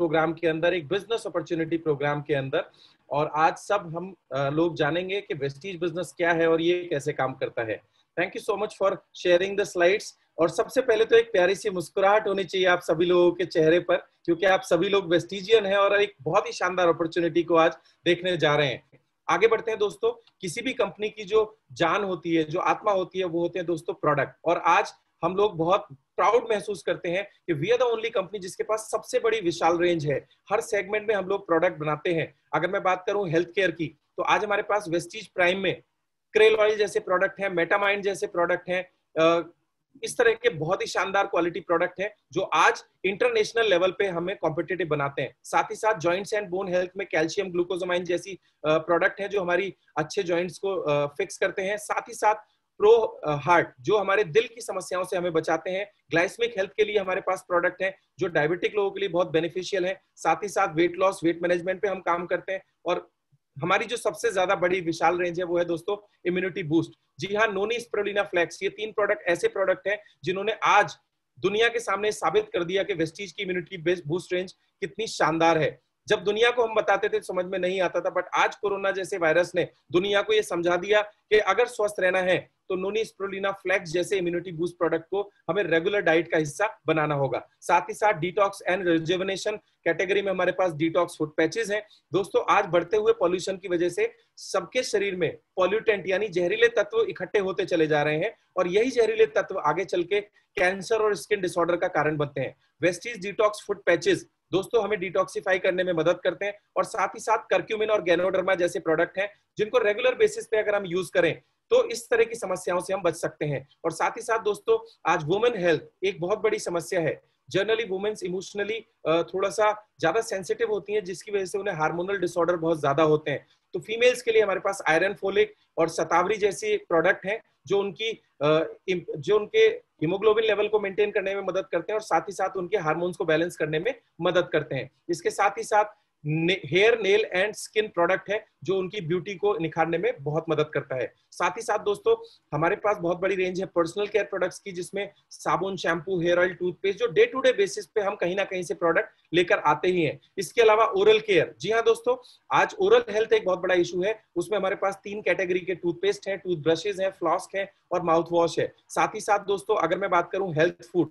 Programme के अंदर, एक बिजनेस अपॉर्चुनिटी प्रोग्राम के अंदर। और आज सब हम लोग जानेंगे कि वेस्टीज बिजनेस क्या है और ये कैसे काम करता है। Thank you so much for sharing the slides. और सबसे पहले तो एक प्यारी सी मुस्कुराहट होनी चाहिए आप सभी लोगों के चेहरे पर, क्योंकि आप सभी लोग वेस्टीजियन हैं और एक बहुत ही शानदार अपॉर्चुनिटी को आज देखने जा रहे हैं। आगे बढ़ते हैं दोस्तों। किसी भी कंपनी की जो जान होती है, जो आत्मा होती है, वो होते हैं दोस्तों प्रोडक्ट। और आज हम लोग बहुत प्राउड महसूस करते हैं कि we are the only company जिसके पास सबसे बड़ी विशाल रेंज है। हर सेगमेंट में हम लोग प्रोडक्ट बनाते हैं। अगर मैं बात करूं हेल्थ केयर की, तो आज हमारे पास वेस्टीज प्राइम में क्रेल ऑयल जैसे प्रोडक्ट हैं, मेटामाइंड जैसे प्रोडक्ट हैं, इस तरह के बहुत ही शानदार क्वालिटी प्रोडक्ट हैं जो आज इंटरनेशनल लेवल पे हमें कॉम्पिटिटिव बनाते हैं। साथ ही साथ जॉइंट्स एंड बोन हेल्थ में कैल्शियम ग्लूकोजामाइन जैसी प्रोडक्ट है जो हमारी अच्छे जॉइंट्स को फिक्स करते हैं। साथ ही साथ प्रो हार्ट जो हमारे दिल की समस्याओं से हमें बचाते हैं। ग्लाइसेमिक हेल्थ के लिए हमारे पास प्रोडक्ट है जो डायबिटिक लोगों के लिए बहुत बेनिफिशियल है। साथ ही साथ वेट लॉस, वेट मैनेजमेंट पे हम काम करते हैं। और हमारी जो सबसे ज्यादा बड़ी विशाल रेंज है वो है दोस्तों इम्यूनिटी बूस्ट। जी हाँ, नोनी स्पिरुलिना फ्लेक्स, ये 3 प्रोडक्ट ऐसे प्रोडक्ट हैं जिन्होंने आज दुनिया के सामने साबित कर दिया कि वेस्टीज की इम्यूनिटी बेस्ड बूस्ट रेंज कितनी शानदार है। जब दुनिया को हम बताते थे समझ में नहीं आता था, बट आज कोरोना जैसे वायरस ने दुनिया को ये समझा दिया कि अगर स्वस्थ रहना है तो नोनी स्पिरुलिना फ्लेक्स जैसे इम्यूनिटी बूस्ट प्रोडक्ट को हमें रेगुलर डाइट का हिस्सा बनाना होगा। साथ ही साथ डिटॉक्स एंड रिजुवेनेशन कैटेगरी में हमारे पास डिटॉक्स फूड पैचेस हैं। दोस्तों आज बढ़ते हुए पॉल्यूशन की वजह से सबके शरीर में पॉल्यूटेंट यानी जहरीले तत्व इकट्ठे होते चले जा रहे हैं और यही जहरीले तत्व आगे चल के कैंसर और स्किन डिसऑर्डर का कारण बनते हैं। वेस्टीज डिटॉक्स फूड पैचेस दोस्तों हमें डिटॉक्सिफाई करने में मदद करते हैं। और साथ ही साथ कर्क्यूमिन और गैनोडर्मा जैसे प्रोडक्ट हैं जिनको रेगुलर बेसिस पे अगर हम यूज करें तो इस तरह की समस्याओं से हम बच सकते हैं। और साथ ही साथ दोस्तों आज वुमेन हेल्थ एक बहुत बड़ी समस्या है। जनरली वुमेन्स इमोशनली थोड़ा सा ज्यादा सेंसिटिव होती हैं, जिसकी वजह से उन्हें हार्मोनल डिसऑर्डर बहुत ज्यादा होते हैं। तो फीमेल्स के लिए हमारे पास आयरन फोलिक और शतावरी जैसी प्रोडक्ट हैं जो उनके हीमोग्लोबिन लेवल को मेंटेन करने में मदद करते हैं और साथ ही साथ उनके हार्मोन्स को बैलेंस करने में मदद करते हैं। इसके साथ ही साथ hair, nail and skin product है जो उनकी ब्यूटी को निखारने में बहुत मदद करता है। साथ ही साथ दोस्तों हमारे पास बहुत बड़ी रेंज है पर्सनल केयर प्रोडक्ट्स की, जिसमें साबुन, शैम्पू, हेयर ऑयल, टूथपेस्ट जो डे टू डे बेसिस पे हम कहीं ना कहीं से प्रोडक्ट लेकर आते ही हैं। इसके अलावा ओरल केयर, जी हाँ दोस्तों आज ओरल हेल्थ एक बहुत बड़ा इशू है। उसमें हमारे पास 3 कैटेगरी के टूथपेस्ट हैं, टूथब्रशेज हैं, फ्लॉस्क है और माउथ वॉश है। साथ ही साथ दोस्तों अगर मैं बात करूं हेल्थ फूड,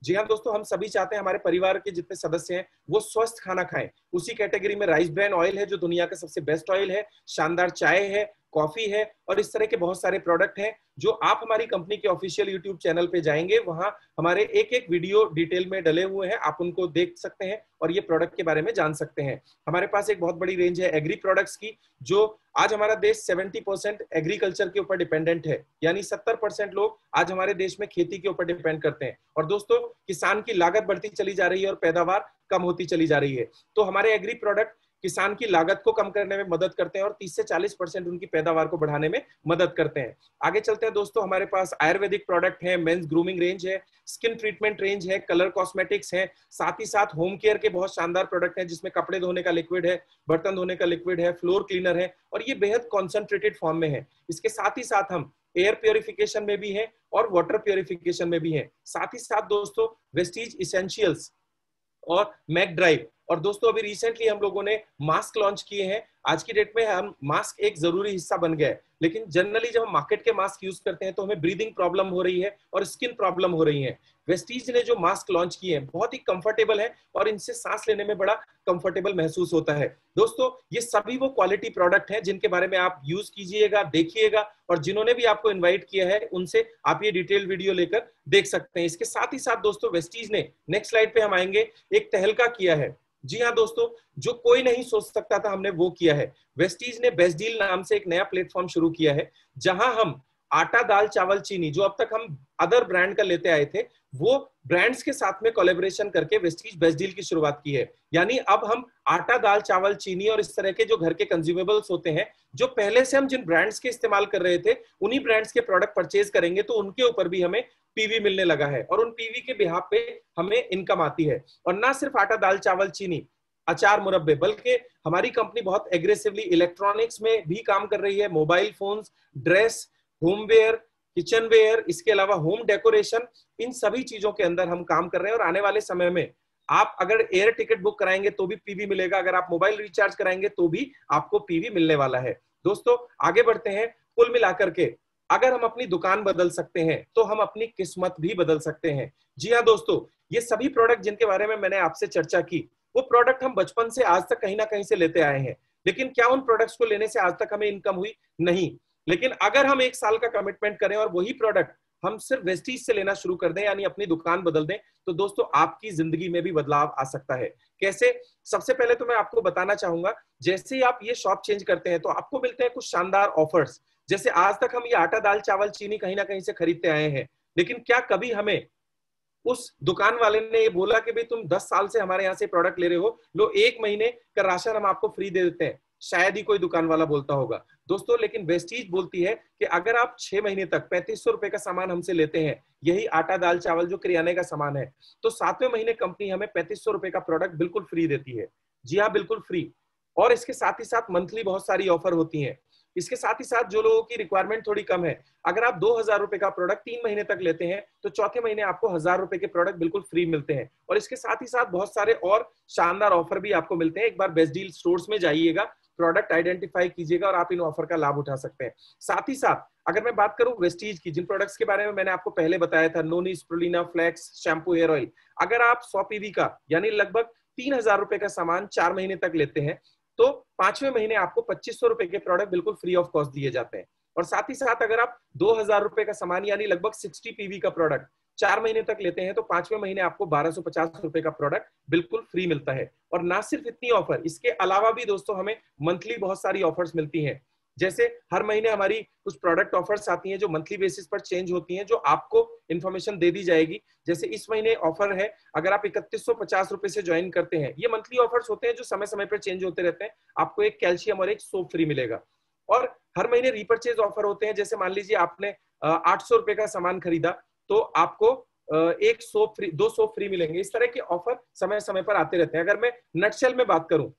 जी हाँ दोस्तों हम सभी चाहते हैं हमारे परिवार के जितने सदस्य हैं वो स्वस्थ खाना खाएं। उसी कैटेगरी में राइस ब्रान ऑयल है जो दुनिया का सबसे बेस्ट ऑयल है, शानदार चाय है, कॉफी है और इस तरह के बहुत सारे प्रोडक्ट हैं जो आप हमारी कंपनी के ऑफिशियल यूट्यूब चैनल पे जाएंगे, वहां हमारे एक एक वीडियो डिटेल में डले हुए हैं, आप उनको देख सकते हैं और ये प्रोडक्ट के बारे में जान सकते हैं। हमारे पास एक बहुत बड़ी रेंज है एग्री प्रोडक्ट्स की, जो आज हमारा देश 70% एग्रीकल्चर के ऊपर डिपेंडेंट है, यानी 70% लोग आज हमारे देश में खेती के ऊपर डिपेंड करते हैं। और दोस्तों किसान की लागत बढ़ती चली जा रही है और पैदावार कम होती चली जा रही है, तो हमारे एग्री प्रोडक्ट किसान की लागत को कम करने में मदद करते हैं और 30 से 40% उनकी पैदावार को बढ़ाने में मदद करते हैं। आगे चलते हैं दोस्तों, हमारे पास आयुर्वेदिक प्रोडक्ट है, मेंस ग्रूमिंग रेंज है, स्किन ट्रीटमेंट रेंज है, कलर कॉस्मेटिक्स है। साथ ही साथ होम केयर के बहुत शानदार प्रोडक्ट हैं जिसमें कपड़े धोने का लिक्विड है, बर्तन धोने का लिक्विड है, फ्लोर क्लीनर है और ये बेहद कॉन्सेंट्रेटेड फॉर्म में है। इसके साथ ही साथ हम एयर प्योरिफिकेशन में भी है और वाटर प्योरिफिकेशन में भी है। साथ ही साथ दोस्तों वेस्टीज इसेंशियल्स और मैक ड्राइव, और दोस्तों अभी रिसेंटली हम लोगों ने मास्क लॉन्च किए हैं। आज की डेट में हम मास्क एक जरूरी हिस्सा बन गया है, लेकिन जनरली जब हम मार्केट के मास्क यूज करते हैं तो हमें ब्रीदिंग प्रॉब्लम हो रही है और स्किन प्रॉब्लम हो रही है। वेस्टीज ने जो मास्क लॉन्च किए हैं बहुत ही कंफर्टेबल है और इनसे सांस लेने में बड़ा कंफर्टेबल महसूस होता है। दोस्तों ये सभी वो क्वालिटी प्रोडक्ट हैं जिनके बारे में आप यूज कीजिएगा, देखिएगा और जिन्होंने भी आपको इन्वाइट किया है उनसे आप ये डिटेल वीडियो लेकर देख सकते हैं। इसके साथ ही साथ दोस्तों वेस्टीज ने, नेक्स्ट स्लाइड पे हम आएंगे, एक तहलका किया है। जी हाँ दोस्तों, जो कोई नहीं सोच सकता था हमने वो किया है। वेस्टीज ने बेस्ट डील नाम से एक नया प्लेटफॉर्म शुरू किया है जहां हम आटा, दाल, चावल, चीनी जो अब तक हम अदर ब्रांड का लेते आए थे, वो ब्रांड्स के साथ में कोलैबोरेशन करके वेस्टीज बेस्ट डील की शुरुआत की है। यानी अब हम आटा, दाल, चावल, चीनी और इस तरह के जो घर के कंज्यूमेबल्स होते हैं, जो पहले से हम जिन ब्रांड्स के इस्तेमाल कर रहे थे उन्हीं ब्रांड्स के प्रोडक्ट परचेज करेंगे तो उनके ऊपर भी हमें पीवी मिलने लगा है और उन पीवी के बिहाफ पे हमें इनकम आती है। और ना सिर्फ आटा, दाल, चावल, चीनी, अचार, मुरब्बे, बल्कि हमारी कंपनी बहुत एग्रेसिवली इलेक्ट्रॉनिक्स में भी काम कर रही है। Mobile phones, dress, homeware, kitchenware, इसके अलावा होम डेकोरेशन, इन सभी चीजों के अंदर हम काम कर रहे हैं और आने वाले समय में आप अगर एयर टिकट बुक कराएंगे तो भी पीवी मिलेगा, अगर आप मोबाइल रिचार्ज कराएंगे तो भी आपको पीवी मिलने वाला है। दोस्तों आगे बढ़ते हैं। कुल मिलाकर के अगर हम अपनी दुकान बदल सकते हैं तो हम अपनी किस्मत भी बदल सकते हैं। जी हाँ दोस्तों, ये सभी प्रोडक्ट जिनके बारे में मैंने आपसे चर्चा की, वो प्रोडक्ट हम बचपन से आज तक कहीं ना कहीं से लेते आए हैं। लेकिन क्या उन प्रोडक्ट्स को लेने से आज तक हमें इनकम हुई? नहीं। लेकिन अगर हम 1 साल का कमिटमेंट करें और वही प्रोडक्ट हम सिर्फ वेस्टीज से लेना शुरू कर दें, यानी अपनी दुकान बदल दें, तो दोस्तों आपकी जिंदगी में भी बदलाव आ सकता है। कैसे? सबसे पहले तो मैं आपको बताना चाहूंगा, जैसे ही आप ये शॉप चेंज करते हैं तो आपको मिलते हैं कुछ शानदार ऑफर्स। जैसे आज तक हम ये आटा, दाल, चावल, चीनी कहीं ना कहीं से खरीदते आए हैं, लेकिन क्या कभी हमें उस दुकान वाले ने ये बोला कि भाई तुम 10 साल से हमारे यहाँ से प्रोडक्ट ले रहे हो, लो 1 महीने का राशन हम आपको फ्री दे देते हैं? शायद ही कोई दुकान वाला बोलता होगा दोस्तों। लेकिन वेस्टीज बोलती है कि अगर आप 6 महीने तक 3500 रुपए का सामान हमसे लेते हैं, यही आटा, दाल, चावल जो किराने का सामान है, तो 7वें महीने कंपनी हमें 3500 रुपए का प्रोडक्ट बिल्कुल फ्री देती है। जी हाँ, बिल्कुल फ्री। और इसके साथ ही साथ मंथली बहुत सारी ऑफर होती हैं। इसके साथ ही साथ जो लोगों की रिक्वायरमेंट थोड़ी कम है, अगर आप 2000 रुपए का प्रोडक्ट 3 महीने तक लेते हैं तो चौथे महीने आपको 1000 रुपए के प्रोडक्ट बिल्कुल फ्री मिलते हैं। और इसके साथ ही साथ बहुत सारे और शानदार ऑफर भी आपको मिलते हैं। एक बार बेस्ट डील स्टोर्स में जाइएगा, प्रोडक्ट आइडेंटिफाई कीजिएगा और आप इन ऑफर का लाभ उठा सकते हैं। साथ ही साथ अगर मैं बात करूं वेस्टीज की, जिन प्रोडक्ट्स के बारे में मैंने आपको पहले बताया था, नोनी, स्प्रुलिना, फ्लेक्स, शैम्पू, हेयर ऑयल, अगर आप 100 पीवी का यानी लगभग 3000 रुपए का सामान 4 महीने तक लेते हैं तो 5वें महीने आपको 2500 रुपए के प्रोडक्ट बिल्कुल फ्री ऑफ कॉस्ट दिए जाते हैं। और साथ ही साथ अगर आप 2000 रुपए का सामान यानी लगभग 60 पीवी का प्रोडक्ट 4 महीने तक लेते हैं तो 5वें महीने आपको 1250 रुपए का प्रोडक्ट बिल्कुल फ्री मिलता है। और ना सिर्फ इतनी ऑफर, इसके अलावा भी दोस्तों हमें मंथली बहुत सारी ऑफर्स मिलती हैं। जैसे हर महीने हमारी कुछ प्रोडक्ट ऑफर्स आती हैं जो मंथली बेसिस पर चेंज होती हैं, जो आपको इन्फॉर्मेशन दे दी जाएगी। जैसे इस महीने ऑफर है, अगर आप 3150 रुपए से ज्वाइन करते हैं, ये मंथली ऑफर्स होते हैं जो समय समय पर चेंज होते रहते हैं, आपको एक कैल्शियम और एक सोप फ्री मिलेगा। और हर महीने रीपर्चेज ऑफर होते हैं। जैसे मान लीजिए आपने 800 रुपए का सामान खरीदा तो आपको एक सोप फ्री, 2 सोप फ्री मिलेंगे। इस तरह के ऑफर समय समय पर आते रहते हैं। अगर मैं नटशेल में बात करूं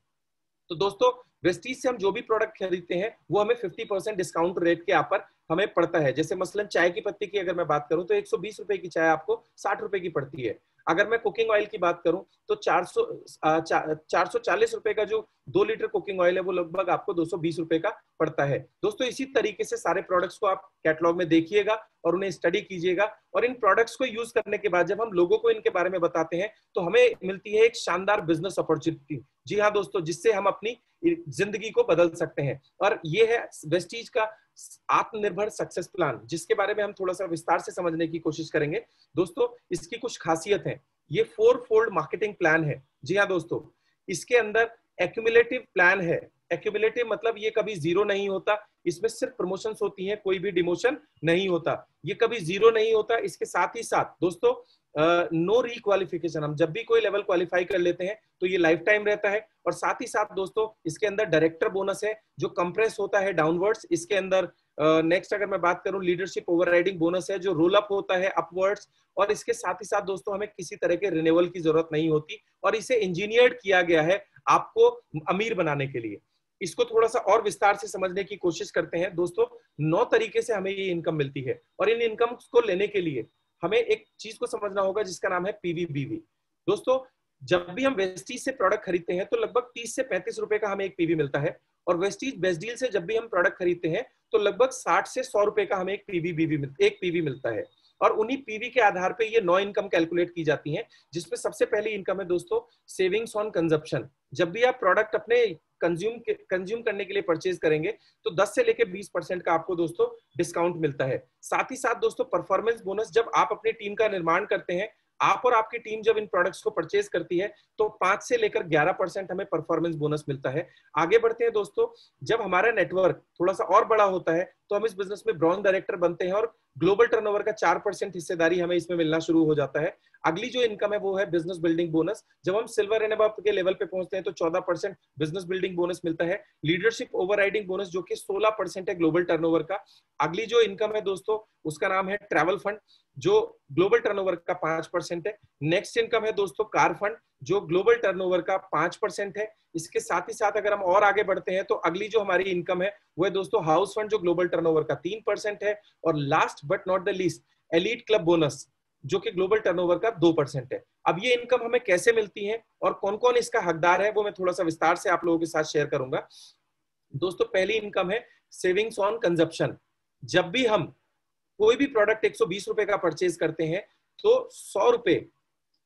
तो दोस्तों वेस्टीज से हम जो भी प्रोडक्ट खरीदते हैं वो हमें 50% डिस्काउंट रेट के यहाँ पर हमें पड़ता है। जैसे मसलन चाय की पत्ती की अगर मैं बात करूं तो 120 रुपए की चाय आपको 60 रुपए की पड़ती है। अगर मैं कुकिंग ऑयल की बात करूं तो 440 रुपए का जो 2 लीटर कुकिंग ऑयल है वो लगभग आपको 220 रुपए का पड़ता है। दोस्तों इसी तरीके से सारे प्रोडक्ट्स को आप कैटलॉग में देखिएगा और उन्हें स्टडी कीजिएगा। और इन प्रोडक्ट्स को यूज करने के बाद जब हम लोगों को इनके बारे में बताते हैं तो हमें मिलती है एक शानदार बिजनेस अपॉर्चुनिटी। जी हाँ दोस्तों, जिससे हम अपनी जिंदगी को बदल सकते हैं। और ये है वेस्टीज का आत्मनिर्भर सक्सेस प्लान, जिसके बारे में हम थोड़ा सा विस्तार से समझने की कोशिश करेंगे। दोस्तों इसकी कुछ खासियत है। ये 4 फोल्ड मार्केटिंग प्लान है। जी हाँ दोस्तों, इसके अंदर एक्यूमुलेटिव प्लान है। एक्यूमुलेटिव मतलब ये कभी जीरो नहीं होता, इसमें सिर्फ प्रमोशंस होती हैं, कोई भी डिमोशन नहीं होता, ये कभी जीरो नहीं होता। इसके साथ ही साथ दोस्तों नो रीक्वालिफिकेशन, हम जब भी कोई लेवल क्वालिफाई कर लेते हैं तो ये लाइफ टाइम रहता है। और साथ ही साथ दोस्तों इसके अंदर डायरेक्टर बोनस है जो कंप्रेस होता है डाउनवर्ड्स। इसके अंदर नेक्स्ट अगर मैं बात करूं लीडरशिप ओवरराइडिंग बोनस है जो रोल अप होता है अपवर्ड्स। और इसके साथ ही साथ दोस्तों हमें किसी तरह के रिन्यूअल की जरूरत नहीं होती और इसे इंजीनियर्ड किया गया है आपको अमीर बनाने के लिए। इसको थोड़ा सा और विस्तार से समझने की कोशिश करते हैं। दोस्तों 9 तरीके से हमें ये इनकम मिलती है और इन इनकम को लेने के लिए हमें एक चीज को समझना होगा जिसका नाम है पीवीबीवी। दोस्तों जब भी हम वेस्टीज से प्रोडक्ट खरीदते हैं तो लगभग 30 से 35 रुपए का हमें एक पीवी मिलता है। और वेस्टीज बेस्ट डील से जब भी हम प्रोडक्ट खरीदते हैं तो लगभग 60 से 100 रुपए का हमें एक पीवी मिलता है। और उन्हीं पीवी के आधार पे ये 9 इनकम कैलकुलेट की जाती हैं, जिसमें सबसे पहली इनकम है दोस्तों सेविंग्स ऑन कंजप्शन। जब भी आप प्रोडक्ट अपने कंज्यूम करने के लिए परचेज करेंगे तो 10 से लेकर 20% का आपको दोस्तों डिस्काउंट मिलता है। साथ ही साथ दोस्तों परफॉर्मेंस बोनस, जब आप अपनी टीम का निर्माण करते हैं, आप और आपकी टीम जब इन प्रोडक्ट्स को परचेज करती है तो 5 से लेकर 11% हमें परफॉर्मेंस बोनस मिलता है। आगे बढ़ते हैं दोस्तों, जब हमारा नेटवर्क थोड़ा सा और बड़ा होता है तो हम इस बिजनेस में ब्रॉन्ज डायरेक्टर बनते हैं और ग्लोबल टर्नओवर का 4% हिस्सेदारी हमें इसमें मिलना शुरू हो जाता है। अगली जो इनकम है वो है बिजनेस बिल्डिंग बोनस। जब हम सिल्वर एंड अबव के लेवल पे पहुंचते हैं तो 14% बिजनेस बिल्डिंग बोनस मिलता है। लीडरशिप ओवरराइडिंग बोनस जो कि 16% है ग्लोबल टर्नओवर का। अगली जो इनकम है दोस्तों उसका नाम है ट्रैवल फंड जो ग्लोबल टर्नओवर का 5% है। नेक्स्ट इनकम है दोस्तों कार फंड जो ग्लोबल टर्नओवर का 5% है। इसके साथ ही साथ अगर हम और आगे बढ़ते हैं तो अगली जो हमारी इनकम है वो है दोस्तों हाउस फंड जो ग्लोबल टर्नओवर का 3% है। और last but not the least elite club bonus जो कि ग्लोबल टर्नओवर का 2% है। अब ये इनकम हमें कैसे मिलती है और कौन कौन इसका हकदार है वो मैं थोड़ा सा विस्तार से आप लोगों के साथ शेयर करूंगा। दोस्तों पहली इनकम है सेविंग्स ऑन कंजप्शन। जब भी हम कोई भी प्रोडक्ट 120 रुपए का परचेज करते हैं तो 100 रुपए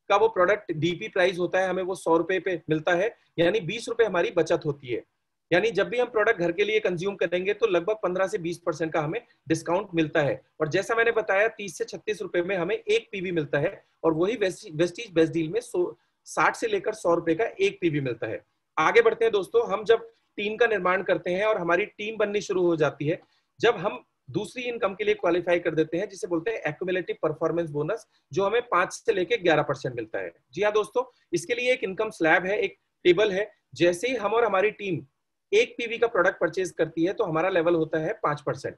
का वो प्रोडक्ट डीपी प्राइस होता है, हमें वो 100 रुपए पे मिलता है, यानी 20 रुपए हमारी बचत होती है। यानी जब भी हम प्रोडक्ट घर के लिए कंज्यूम करेंगे तो लगभग 15 से 20% का हमें डिस्काउंट मिलता है। और जैसा मैंने बताया 30 से 36 रुपए में हमें एक पीवी मिलता है, और वही वेस्टीज बेस्ट डील में 60 से लेकर 100 रुपए का एक पीवी मिलता है। आगे बढ़ते हैं दोस्तों, हम जब टीम का निर्माण करते हैं और हमारी टीम बननी शुरू हो जाती है, जब हम दूसरी इनकम के लिए क्वालिफाई कर देते हैं जिसे बोलते हैं एक्यूमुलेटिव परफॉर्मेंस बोनस, जो हमें 5 से लेकर 11% मिलता है। जी हाँ दोस्तों, इसके लिए एक इनकम स्लैब है, एक टेबल है। जैसे ही हम और हमारी टीम एक पीवी का प्रोडक्ट परचेज करती है तो हमारा लेवल होता है 5%,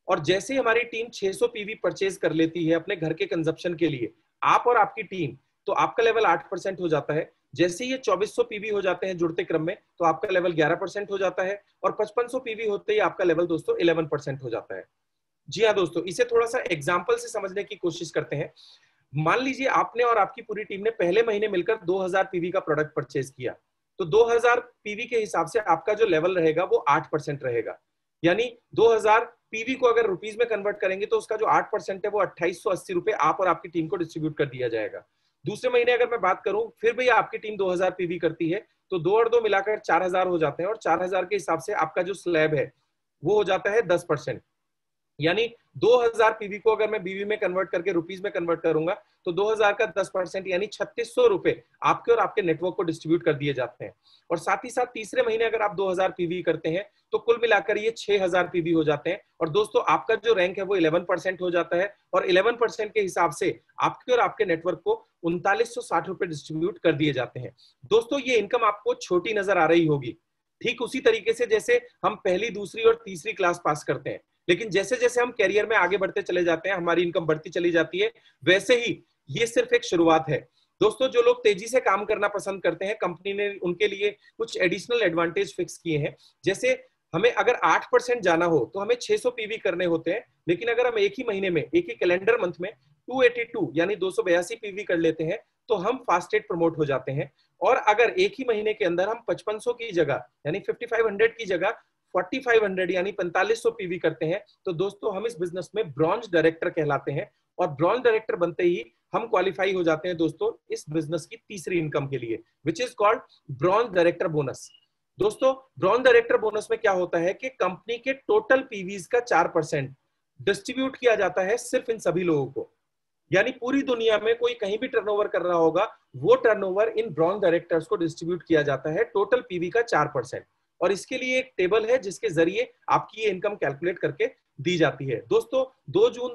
और जैसे ही हमारी टीम 600 पीवी परचेज कर लेती है अपने घर के कंजप्शन के लिए, आप और आपकी टीम, तो आपका लेवल 8% हो जाता है। जैसे ये 2400 पीवी हो जाते हैं जुड़ते क्रम में तो आपका लेवल 11% हो जाता है, और 5500 पीवी होते ही आपका लेवल दोस्तों 11% हो जाता है। जी हाँ दोस्तों, इसे थोड़ा सा एग्जाम्पल से समझने की कोशिश करते हैं। मान लीजिए आपने और आपकी पूरी टीम ने पहले महीने मिलकर 2000 पीवी का प्रोडक्ट परचेज किया, तो 2000 पीवी के हिसाब से आपका जो लेवल रहेगा वो 8% रहेगा। यानी 2000 पीवी को अगर रुपीज में कन्वर्ट करेंगे तो उसका जो 8% है वो 2880 रुपए आप और आपकी टीम को डिस्ट्रीब्यूट कर दिया जाएगा। दूसरे महीने अगर मैं बात करूं, फिर भी आपकी टीम 2000 पीवी करती है तो 2 और 2 मिलाकर 4000 हो जाते हैं, और 4000 के हिसाब से आपका जो स्लैब है वो हो जाता है 10%। यानी 2000 पीवी को अगर मैं बीवी में कन्वर्ट करके रुपीज में कन्वर्ट करूंगा तो 2000 का 10% यानी 3600 रुपए आपके और आपके नेटवर्क को डिस्ट्रीब्यूट कर दिए जाते हैं। और साथ ही साथ तीसरे महीने अगर आप 2000 पीवी करते हैं तो कुल मिलाकर ये 6000 पीवी हो जाते हैं। और दोस्तों आपका जो रैंक है वो 11% हो जाता है, और 11% के हिसाब से आपके और आपके नेटवर्क को 3960 रुपए डिस्ट्रीब्यूट कर दिए जाते हैं। दोस्तों ये इनकम आपको छोटी नजर आ रही होगी, ठीक उसी तरीके से जैसे हम पहली, दूसरी और तीसरी क्लास पास करते हैं, लेकिन जैसे जैसे हम कैरियर में आगे बढ़ते चले जाते हैं, हमारी इनकम बढ़ती चली जाती है। वैसे ही ये सिर्फ एक शुरुआत है दोस्तों। जो लोग तेजी से काम करना पसंद करते हैं, कंपनी ने उनके लिए कुछ एडिशनल एडवांटेज फिक्स किए हैं। जैसे हमें अगर 8% जाना हो तो हमें 600 पीवी करने होते हैं, लेकिन अगर हम एक ही महीने में, एक ही कैलेंडर मंथ में 282 यानी 282 पीवी कर लेते हैं तो हम फास्टेट प्रमोट हो जाते हैं। और अगर एक ही महीने के अंदर हम 5500 की जगह यानी 5500 की जगह 4500 यानी 4500 पीवी करते हैं तो दोस्तों हम इस बिजनेस में ब्रॉन्ज डायरेक्टर कहलाते हैं। और ब्रॉन्ज डायरेक्टर बनते ही हम क्वालिफाई हो जाते हैं दोस्तों इस बिजनेस की तीसरी इनकम के लिए, which is called bronze director bonus. दोस्तों ब्रॉन्ज डायरेक्टर बोनस में क्या होता है कि कंपनी के टोटल पीवीज का 4% डिस्ट्रीब्यूट किया जाता है सिर्फ इन सभी लोगों को। यानी पूरी दुनिया में कोई कहीं भी टर्नओवर कर रहा होगा, वो टर्नओवर इन ब्रॉन्ज डायरेक्टर्स को डिस्ट्रीब्यूट किया जाता है टोटल पीवी का 4%। और इसके लिए एक टेबल है जिसके जरिए आपकी ये इनकम कैलकुलेट करके दी जाती है। दोस्तों 2 जून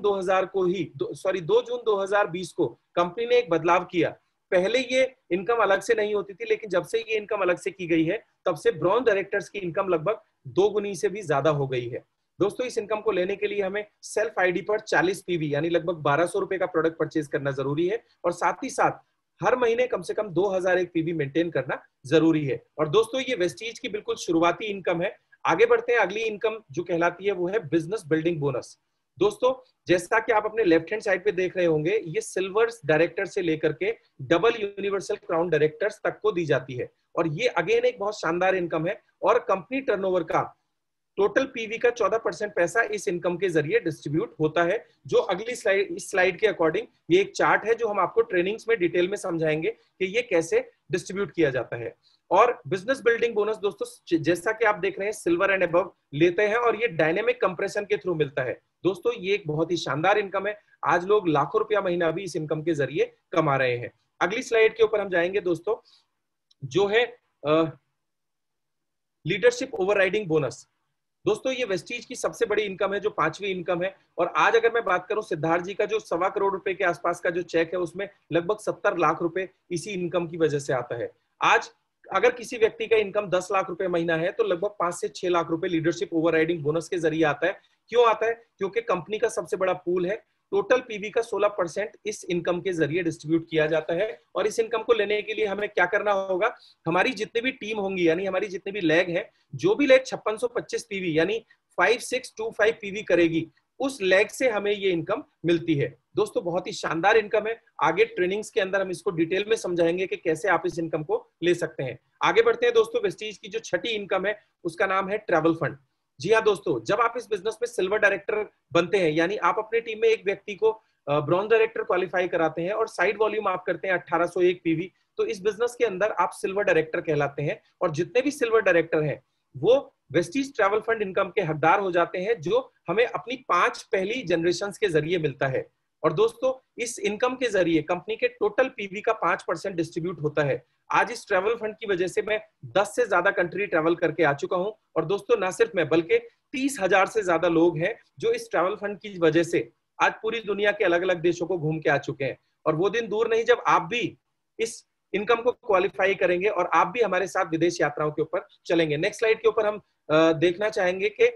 2020 को कंपनी ने एक बदलाव किया। पहले ये इनकम अलग से नहीं होती थी, लेकिन जब से ये इनकम अलग से की गई है तब से ब्रॉन्ज डायरेक्टर्स की इनकम लगभग 2 गुनी से भी ज्यादा हो गई है। दोस्तों इस इनकम को लेने के लिए हमें सेल्फ आईडी पर 40 पीवी यानी लगभग 1200 रुपए का प्रोडक्ट परचेज करना जरूरी है, और साथ ही साथ हर महीने कम से कम 2001 पीवी मेंटेन करना जरूरी है। और दोस्तों ये वेस्टीज की बिल्कुल शुरुआती इनकम है। आगे बढ़ते हैं, अगली इनकम जो कहलाती है वो है बिजनेस बिल्डिंग बोनस। दोस्तों जैसा कि आप अपने लेफ्ट हैंड साइड पे देख रहे होंगे, ये सिल्वर डायरेक्टर से लेकर के डबल यूनिवर्सल क्राउन डायरेक्टर्स तक को दी जाती है, और ये अगेन एक बहुत शानदार इनकम है। और कंपनी टर्नओवर का टोटल पीवी का 14% पैसा इस इनकम के जरिए डिस्ट्रीब्यूट होता है। जो अगली स्लाइड, इस स्लाइड के अकॉर्डिंग ये एक चार्ट है जो हम आपको ट्रेनिंग्स में डिटेल में समझाएंगे कि ये कैसे डिस्ट्रीब्यूट किया जाता है। और बिजनेस बिल्डिंग बोनस दोस्तों जैसा कि आप देख रहे हैं सिल्वर एंड अबव लेते हैं, और ये डायनेमिक कंप्रेशन के थ्रू मिलता है। दोस्तों ये एक बहुत ही शानदार इनकम है, आज लोग लाखों रुपया महीना भी इस इनकम के जरिए कमा रहे हैं। अगली स्लाइड के ऊपर हम जाएंगे दोस्तों, जो है लीडरशिप ओवरराइडिंग बोनस। दोस्तों ये वेस्टीज की सबसे बड़ी इनकम है, जो 5वीं इनकम है। और आज अगर मैं बात करूं, सिद्धार्थ जी का जो 1.25 करोड़ रुपए के आसपास का जो चेक है उसमें लगभग 70 लाख रुपए इसी इनकम की वजह से आता है। आज अगर किसी व्यक्ति का इनकम 10 लाख रुपए महीना है तो लगभग 5 से 6 लाख रुपए लीडरशिप ओवरराइडिंग बोनस के जरिए आता है। क्यों आता है? क्योंकि कंपनी का सबसे बड़ा पूल है, टोटल पीवी का 16% इस इनकम के जरिए डिस्ट्रीब्यूट किया जाता है। और इस इनकम को लेने के लिए हमें क्या करना होगा, हमारी जितनी भी टीम होंगी यानी हमारी जितनी भी लैग है, जो भी लैग 5625 पीवी यानी 5625 पीवी करेगी, उस लैग से हमें ये इनकम मिलती है। दोस्तों बहुत ही शानदार इनकम है। आगे ट्रेनिंग्स के अंदर हम इसको डिटेल में समझाएंगे कि कैसे आप इस इनकम को ले सकते हैं। आगे बढ़ते हैं दोस्तों, वेस्टीज की जो छठी इनकम है उसका नाम है ट्रैवल फंड। जी हाँ दोस्तों, जब आप इस बिजनेस में सिल्वर डायरेक्टर बनते हैं, यानी आप अपनी टीम में एक व्यक्ति को ब्रॉन्ज डायरेक्टर क्वालिफाई कराते हैं और साइड वॉल्यूम आप करते हैं 1801 पीवी, तो इस बिजनेस के अंदर आप सिल्वर डायरेक्टर कहलाते हैं। और जितने भी सिल्वर डायरेक्टर हैं वो वेस्टीज ट्रैवल फंड इनकम के हकदार हो जाते हैं, जो हमें अपनी 5 पहली जनरेशन के जरिए मिलता है। और दोस्तों इस इनकम के जरिए कंपनी के टोटल पीवी का 5% डिस्ट्रीब्यूट होता है। आज इस ट्रैवल फंड की वजह से मैं 10 से ज्यादा कंट्री ट्रैवल करके आ चुका हूं। और दोस्तों ना सिर्फ मैं, बल्कि 30,000 से ज्यादा लोग हैं जो इस ट्रैवल फंड की वजह से आज पूरी दुनिया के अलग अलग देशों को घूम के आ चुके हैं। और वो दिन दूर नहीं जब आप भी इस इनकम को क्वालिफाई करेंगे और आप भी हमारे साथ विदेश यात्राओं के ऊपर चलेंगे। नेक्स्ट स्लाइड के ऊपर हम देखना चाहेंगे कि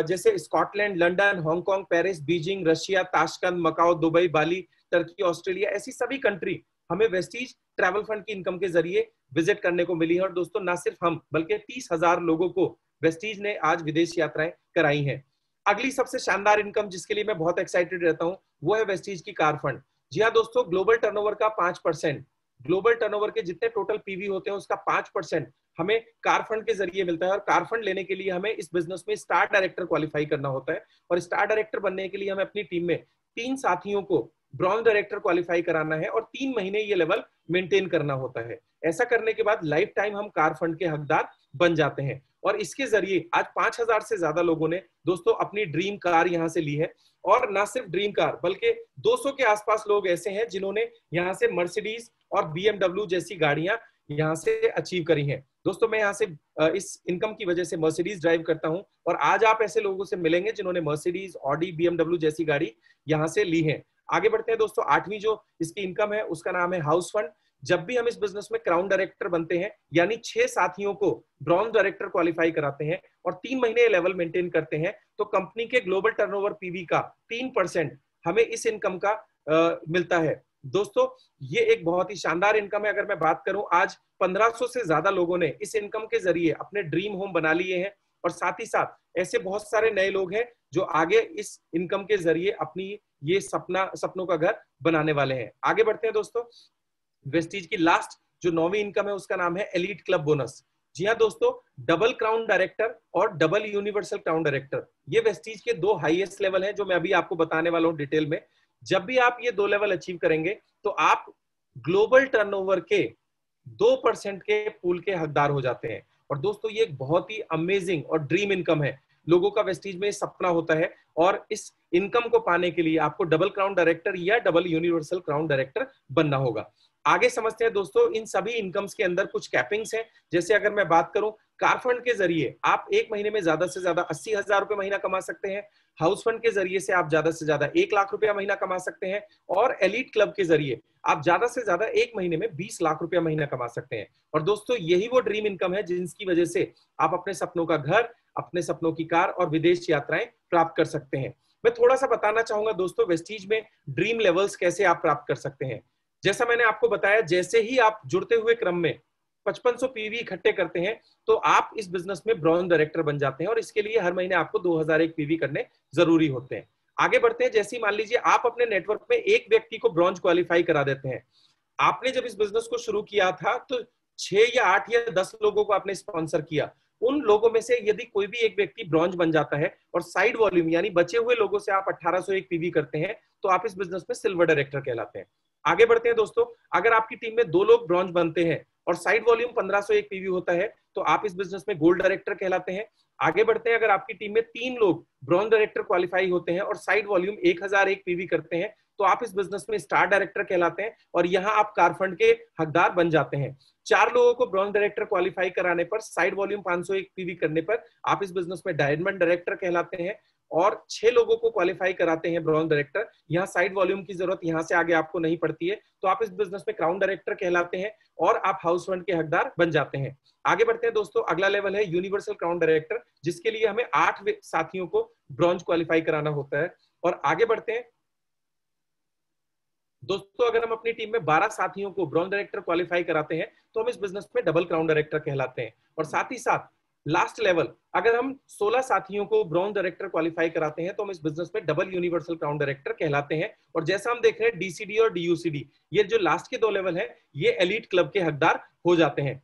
जैसे Scotland, London, Hong Kong, Paris, Beijing, Russia, Tashkent, Macau, Dubai, Bali, Turkey, Australia, ऐसी सभी कंट्री हमें वेस्टीज ट्रैवल फंड की इनकम के जरिए विजिट करने को मिली है। और दोस्तों ना सिर्फ हम, बल्कि 30,000 लोगों को वेस्टीज ने आज विदेश यात्राएं कराई हैं। अगली सबसे शानदार इनकम जिसके लिए मैं बहुत एक्साइटेड रहता हूं वो है वेस्टीज की कार फंड। जी हाँ दोस्तों, ग्लोबल टर्नओवर का 5%, ग्लोबल टर्नओवर के जितने टोटल पीवी होते हैं उसका 5% हमें कार फंड के जरिए मिलता है। और कार फंड लेने के लिए हमें इस बिजनेस में स्टार डायरेक्टर क्वालिफाई करना होता है। और स्टार डायरेक्टर बनने के लिए हमें अपनी टीम में 3 साथियों को ब्रॉन्ज डायरेक्टर क्वालिफाई कराना है और 3 महीने ये लेवल मेंटेन करना होता है। ऐसा करने के बाद लाइफ टाइम हम कार फंड के हकदार बन जाते हैं। और इसके जरिए आज 5,000 से ज्यादा लोगों ने दोस्तों अपनी ड्रीम कार यहां से ली है। और ना सिर्फ ड्रीम कार, बल्कि 200 के आसपास लोग ऐसे हैं जिन्होंने यहां से मर्सिडीज और बीएमडब्ल्यू जैसी गाड़ियां यहां से अचीव करी हैं। दोस्तों मैं यहां से इस इनकम की वजह से मर्सिडीज ड्राइव करता हूं और आज आप ऐसे लोगों से मिलेंगे जिन्होंने मर्सिडीज, ऑडी, बीएमडब्ल्यू जैसी गाड़ी यहां से ली है। आगे बढ़ते हैं दोस्तों, 8वीं जो इसकी इनकम है उसका नाम है हाउस फंड। जब भी हम इस बिजनेस में क्राउन डायरेक्टर बनते हैं, यानी 6 साथियों को ब्रॉन्ज डायरेक्टर क्वालिफाई कराते हैं और 3 महीने लेवल मेंटेन करते हैं, तो कंपनी के ग्लोबल टर्नओवर पीवी का 3% हमें इस इनकम का मिलता है। दोस्तों ये एक बहुत ही शानदार इनकम है। अगर मैं बात करूं, आज 1500 से ज्यादा लोगों ने इस इनकम के जरिए अपने ड्रीम होम बना लिए हैं। और साथ ही साथ ऐसे बहुत सारे नए लोग हैं जो आगे इस इनकम के जरिए अपनी ये सपनों का घर बनाने वाले हैं। आगे बढ़ते हैं दोस्तों, वेस्टीज की लास्ट जो 9वीं इनकम है उसका नाम है एलीट क्लब बोनस। जी हाँ दोस्तों, डबल क्राउन डायरेक्टर और डबल यूनिवर्सल क्राउन डायरेक्टर ये वेस्टीज के 2 हाईएस्ट लेवल हैं जो मैं अभी आपको बताने वाला हूं डिटेल में। जब भी आप ये 2 लेवल अचीव करेंगे तो आप ग्लोबल टर्नओवर के 2% के पूल के हकदार हो जाते हैं। और दोस्तों ये एक बहुत ही अमेजिंग और ड्रीम इनकम है। लोगों का वेस्टीज में सपना होता है और इस इनकम को पाने के लिए आपको डबल क्राउन डायरेक्टर या डबल यूनिवर्सल क्राउन डायरेक्टर बनना होगा। आगे समझते हैं दोस्तों, इन सभी इनकम्स के अंदर कुछ कैपिंग्स हैं। जैसे अगर मैं बात करूं, कार फंड के जरिए आप एक महीने में ज्यादा से ज्यादा 80,000 रुपए महीना कमा सकते हैं। हाउस फंड के जरिए से आप ज्यादा से ज्यादा 1 लाख रुपया महीना कमा सकते हैं। और एलीट क्लब के जरिए आप ज्यादा से ज्यादा एक महीने में 20 लाख रुपया महीना कमा सकते हैं। और दोस्तों यही वो ड्रीम इनकम है जिसकी वजह से आप अपने सपनों का घर, अपने सपनों की कार और विदेश यात्राएं प्राप्त कर सकते हैं। मैं थोड़ा सा बताना चाहूंगा दोस्तों, वेस्टीज में ड्रीम लेवल्स कैसे आप प्राप्त कर सकते हैं। जैसा मैंने आपको बताया, जैसे ही आप जुड़ते हुए क्रम में 5500 पीवी इकट्ठे करते हैं तो आप इस बिजनेस में ब्रॉन्ज डायरेक्टर बन जाते हैं। और इसके लिए हर महीने आपको 2001 पीवी करने जरूरी होते हैं। आगे बढ़ते हैं, जैसे ही मान लीजिए आप अपने नेटवर्क में एक व्यक्ति को ब्रॉन्ज क्वालिफाई करा देते हैं। आपने जब इस बिजनेस को शुरू किया था तो 6 या 8 या 10 लोगों को आपने स्पॉन्सर किया। उन लोगों में से यदि कोई भी एक व्यक्ति ब्रॉन्ज बन जाता है और साइड वॉल्यूम यानी बचे हुए लोगों से आप 1801 पीवी करते हैं तो आप इस बिजनेस में सिल्वर डायरेक्टर कहलाते हैं। आगे बढ़ते हैं दोस्तों, अगर आपकी टीम में 2 लोग ब्रॉन्ज बनते हैं और साइड वॉल्यूम 1501 पीवी होता है तो आप इस बिजनेस में गोल्ड डायरेक्टर कहलाते हैं। आगे बढ़ते हैं, अगर आपकी टीम में 3 लोग ब्रॉन्ज डायरेक्टर क्वालिफाई होते हैं और साइड वॉल्यूम 1001 पीवी करते हैं तो आप इस बिजनेस में स्टार डायरेक्टर कहलाते हैं और यहां आप कार फंड के हकदार बन जाते हैं। 4 लोगों को ब्रॉन्ज डायरेक्टर क्वालिफाई कराने पर, साइड वॉल्यूम 501 पीवी करने पर आप इस बिजनेस में डायमंड डायरेक्टर कहलाते हैं। और 6 लोगों को क्वालिफाई कराते हैं ब्रॉन्ज डायरेक्टर, यहाँ साइड वॉल्यूम की जरूरत यहाँ से आगे आपको नहीं पड़ती है, तो आप इस बिजनेस में क्राउन डायरेक्टर कहलाते हैं और आप हाउस फंड के हकदार बन जाते हैं। आगे बढ़ते हैं दोस्तों, अगला लेवल है यूनिवर्सल क्राउन डायरेक्टर, जिसके लिए हमें 8 साथियों को ब्रॉन्ज क्वालिफाई कराना होता है। और आगे बढ़ते हैं दोस्तों, अगर हम अपनी टीम में 12 साथियों को ब्रॉन्ज डायरेक्टर क्वालिफाई कराते हैं तो हम इस बिजनेस में डबल क्राउन डायरेक्टर कहलाते हैं। और साथ ही साथ लास्ट लेवल, अगर हम 16 साथियों को ब्रॉन्ज डायरेक्टर क्वालिफाई कराते हैं तो हम इस बिजनेस में डबल यूनिवर्सल क्राउन डायरेक्टर कहलाते हैं। और जैसा हम देख रहे हैं डीसीडी और डीयूसीडी, ये जो लास्ट के 2 लेवल है, ये एलीट क्लब के हकदार हो जाते हैं।